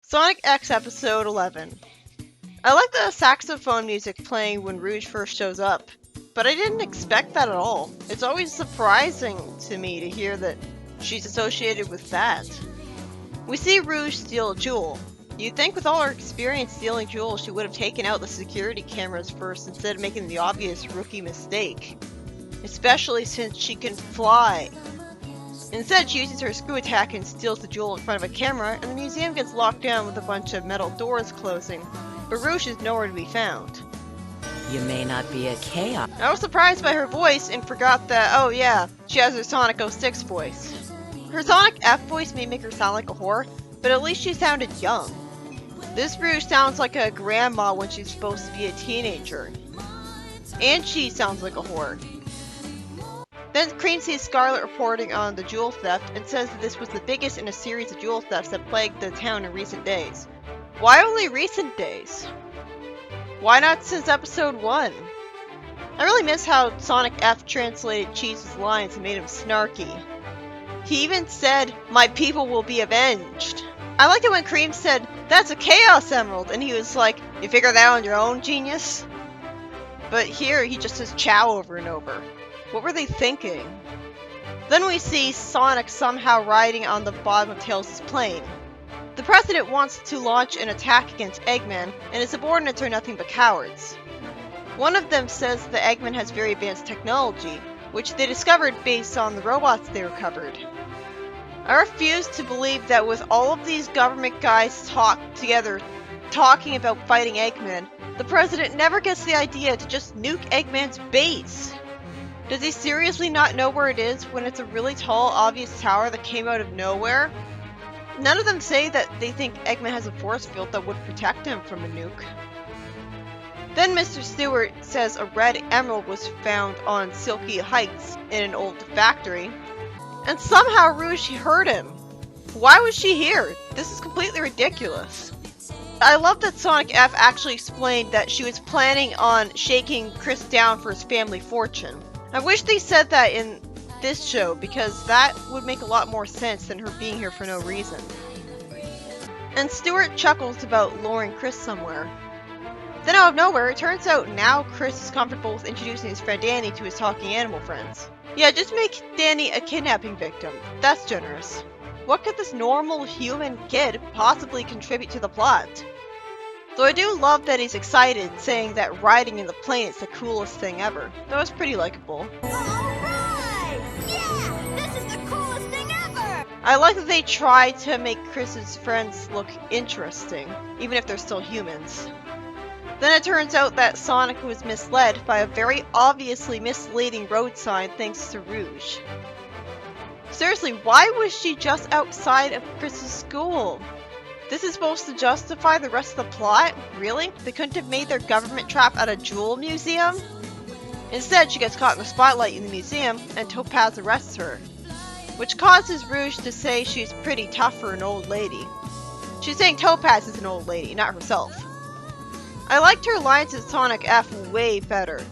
Sonic X Episode 11. I like the saxophone music playing when Rouge first shows up, but I didn't expect that at all. It's always surprising to me to hear that she's associated with that. We see Rouge steal a jewel. You'd think with all her experience stealing jewels she would have taken out the security cameras first instead of making the obvious rookie mistake. Especially since she can fly. Instead, she uses her screw attack and steals the jewel in front of a camera, and the museum gets locked down with a bunch of metal doors closing. But Rouge is nowhere to be found. You may not be a chaos. I was surprised by her voice and forgot that, oh yeah, she has her Sonic 06 voice. Her Sonic F voice may make her sound like a whore, but at least she sounded young. This Rouge sounds like a grandma when she's supposed to be a teenager. And she sounds like a whore. Then Cream sees Scarlet reporting on the jewel theft and says that this was the biggest in a series of jewel thefts that plagued the town in recent days. Why only recent days? Why not since episode 1? I really miss how Sonic F translated Cheese's lines and made him snarky. He even said, "My people will be avenged." I liked it when Cream said, "That's a Chaos Emerald," and he was like, "You figure that out on your own, genius?" But here he just says chow over and over. What were they thinking? Then we see Sonic somehow riding on the bottom of Tails' plane. The president wants to launch an attack against Eggman, and his subordinates are nothing but cowards. One of them says that Eggman has very advanced technology, which they discovered based on the robots they recovered. I refuse to believe that with all of these government guys talking about fighting Eggman, the president never gets the idea to just nuke Eggman's base. Does he seriously not know where it is when it's a really tall, obvious tower that came out of nowhere? None of them say that they think Eggman has a force field that would protect him from a nuke. Then Mr. Stewart says a red emerald was found on Silky Heights in an old factory. And somehow Rouge heard him. Why was she here? This is completely ridiculous. I love that Sonic F actually explained that she was planning on shaking Chris down for his family fortune. I wish they said that in this show, because that would make a lot more sense than her being here for no reason. And Stewart chuckles about luring Chris somewhere. Then out of nowhere, it turns out now Chris is comfortable with introducing his friend Danny to his talking animal friends. Yeah, just make Danny a kidnapping victim. That's generous. What could this normal human kid possibly contribute to the plot? Though I do love that he's excited, saying that riding in the plane is the coolest thing ever. That was pretty likable. Alright! Yeah! This is the coolest thing ever! I like that they try to make Chris's friends look interesting, even if they're still humans. Then it turns out that Sonic was misled by a very obviously misleading road sign thanks to Rouge. Seriously, why was she just outside of Chris's school? This is supposed to justify the rest of the plot? Really? They couldn't have made their government trap at a jewel museum? Instead, she gets caught in the spotlight in the museum, and Topaz arrests her, which causes Rouge to say she's pretty tough for an old lady. She's saying Topaz is an old lady, not herself. I liked her lines in Sonic F way better.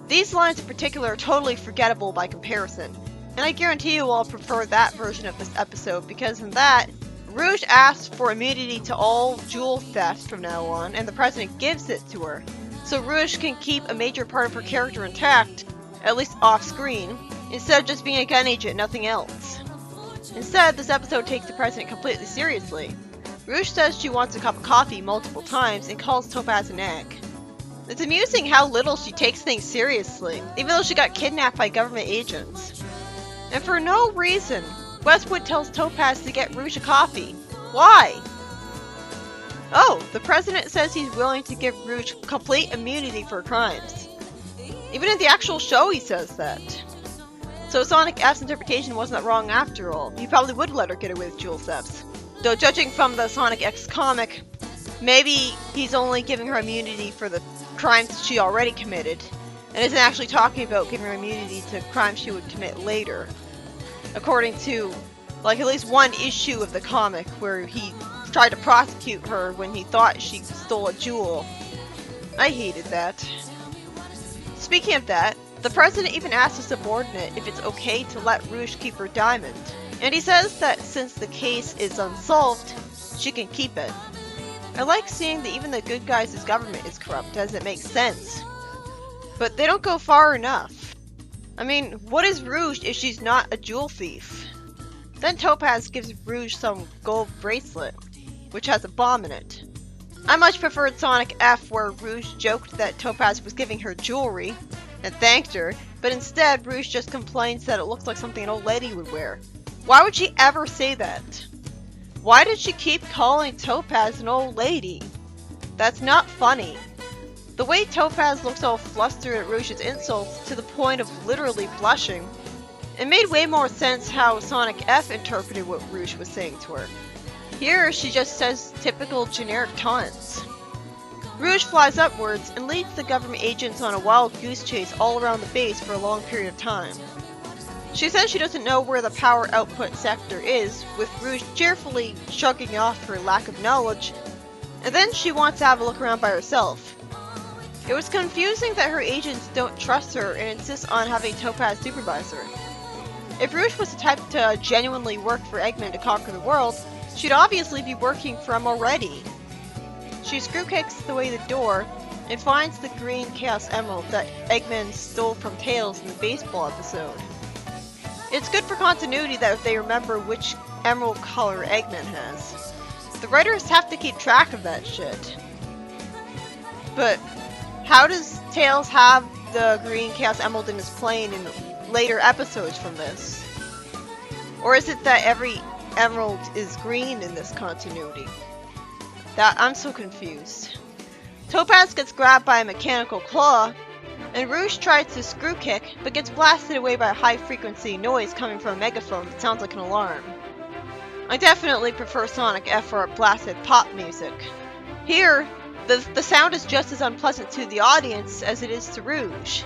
These lines in particular are totally forgettable by comparison, and I guarantee you I'll prefer that version of this episode, because in that, Rouge asks for immunity to all jewel thefts from now on, and the president gives it to her. So Rouge can keep a major part of her character intact, at least off-screen, instead of just being a gun agent and nothing else. Instead, this episode takes the president completely seriously. Rouge says she wants a cup of coffee multiple times and calls Topaz an egg. It's amusing how little she takes things seriously, even though she got kidnapped by government agents. And for no reason, Westwood tells Topaz to get Rouge a coffee. Why? Oh, the president says he's willing to give Rouge complete immunity for crimes. Even in the actual show he says that. So Sonic F's interpretation wasn't that wrong after all. He probably would let her get away with jewel thefts. Though judging from the Sonic X comic, maybe he's only giving her immunity for the crimes she already committed, and isn't actually talking about giving her immunity to crimes she would commit later. According to, like, at least one issue of the comic where he tried to prosecute her when he thought she stole a jewel. I hated that. Speaking of that, the president even asked a subordinate if it's okay to let Rouge keep her diamond. And he says that since the case is unsolved, she can keep it. I like seeing that even the good guys' government is corrupt, as it makes sense. But they don't go far enough. I mean, what is Rouge if she's not a jewel thief? Then Topaz gives Rouge some gold bracelet, which has a bomb in it. I much preferred Sonic F, where Rouge joked that Topaz was giving her jewelry and thanked her, but instead Rouge just complains that it looks like something an old lady would wear. Why would she ever say that? Why did she keep calling Topaz an old lady? That's not funny. The way Topaz looks all flustered at Rouge's insults to the point of literally blushing, it made way more sense how Sonic F interpreted what Rouge was saying to her. Here, she just says typical generic taunts. Rouge flies upwards and leads the government agents on a wild goose chase all around the base for a long period of time. She says she doesn't know where the power output sector is, with Rouge cheerfully shrugging off her lack of knowledge, and then she wants to have a look around by herself. It was confusing that her agents don't trust her and insist on having Topaz supervise her. If Rouge was the type to genuinely work for Eggman to conquer the world, she'd obviously be working for him already. She screw kicks the way the door and finds the green Chaos Emerald that Eggman stole from Tails in the baseball episode. It's good for continuity that if they remember which emerald color Eggman has. The writers have to keep track of that shit. But how does Tails have the green Chaos Emerald in his plane in later episodes from this? Or is it that every emerald is green in this continuity? I'm so confused. Topaz gets grabbed by a mechanical claw, and Rouge tries to screw kick, but gets blasted away by a high-frequency noise coming from a megaphone that sounds like an alarm. I definitely prefer Sonic F for blasted pop music. Here, the sound is just as unpleasant to the audience as it is to Rouge.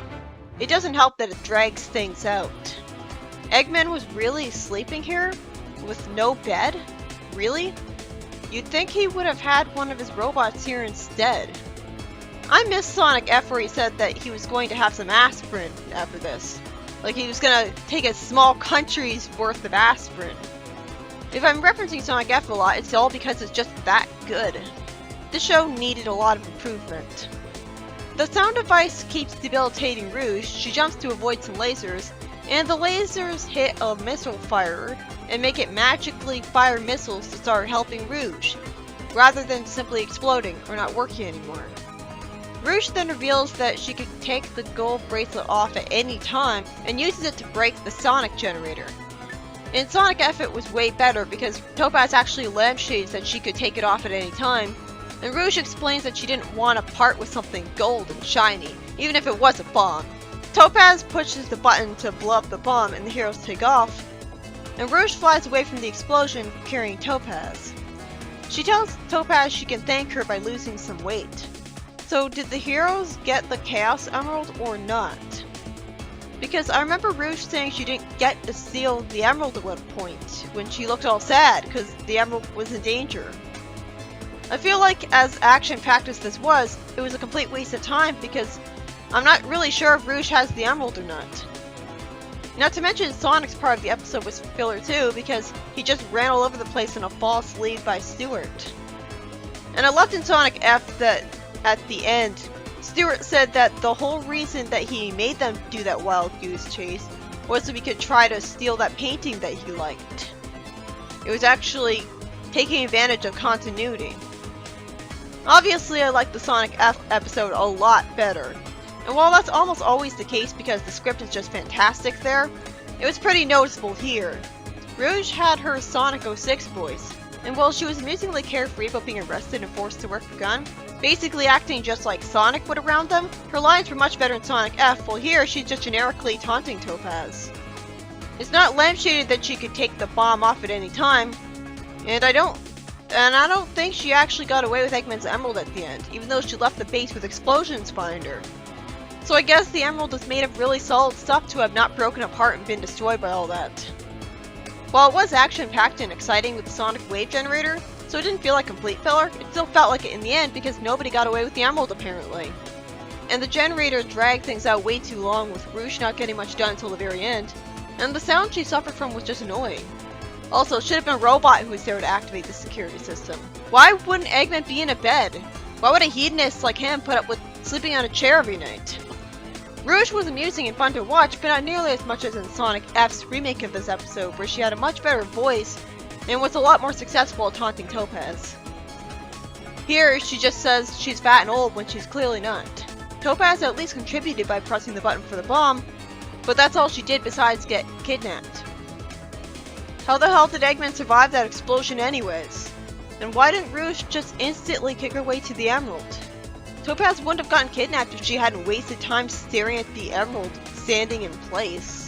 It doesn't help that it drags things out. Eggman was really sleeping here? With no bed? Really? You'd think he would have had one of his robots here instead. I miss Sonic F where he said that he was going to have some aspirin after this. Like he was gonna take a small country's worth of aspirin. If I'm referencing Sonic F a lot, it's all because it's just that good. This show needed a lot of improvement. The sound device keeps debilitating Rouge, she jumps to avoid some lasers, and the lasers hit a missile firer and make it magically fire missiles to start helping Rouge, rather than simply exploding or not working anymore. Rouge then reveals that she could take the gold bracelet off at any time and uses it to break the Sonic generator. In Sonic F it was way better because Topaz actually lampshades that she could take it off at any time, and Rouge explains that she didn't want to part with something gold and shiny, even if it was a bomb. Topaz pushes the button to blow up the bomb and the heroes take off, and Rouge flies away from the explosion carrying Topaz. She tells Topaz she can thank her by losing some weight. So did the heroes get the Chaos Emerald or not? Because I remember Rouge saying she didn't get to steal the emerald at one point, when she looked all sad because the emerald was in danger. I feel like as action-packed as this was, it was a complete waste of time because I'm not really sure if Rouge has the emerald or not. Not to mention Sonic's part of the episode was filler too because he just ran all over the place in a false lead by Stewart. And I loved in Sonic F that at the end, Stewart said that the whole reason that he made them do that wild goose chase was so he could try to steal that painting that he liked. It was actually taking advantage of continuity. Obviously, I like the Sonic F episode a lot better. And while that's almost always the case because the script is just fantastic there, it was pretty noticeable here. Rouge had her Sonic 06 voice, and while she was amusingly carefree about being arrested and forced to work for Gun, basically acting just like Sonic would around them, her lines were much better in Sonic F, while here she's just generically taunting Topaz. It's not lampshaded that she could take the bomb off at any time, and I don't think she actually got away with Eggman's emerald at the end, even though she left the base with explosions behind her. So I guess the emerald is made of really solid stuff to have not broken apart and been destroyed by all that. While it was action-packed and exciting with the Sonic Wave Generator, so it didn't feel like complete filler, it still felt like it in the end because nobody got away with the emerald apparently. And the generator dragged things out way too long with Rouge not getting much done until the very end, and the sound she suffered from was just annoying. Also, it should have been a robot who was there to activate the security system. Why wouldn't Eggman be in a bed? Why would a hedonist like him put up with sleeping on a chair every night? Rouge was amusing and fun to watch, but not nearly as much as in Sonic F's remake of this episode, where she had a much better voice and was a lot more successful at taunting Topaz. Here, she just says she's fat and old when she's clearly not. Topaz at least contributed by pressing the button for the bomb, but that's all she did besides get kidnapped. How the hell did Eggman survive that explosion anyways? And why didn't Rouge just instantly kick her way to the emerald? Topaz wouldn't have gotten kidnapped if she hadn't wasted time staring at the emerald standing in place.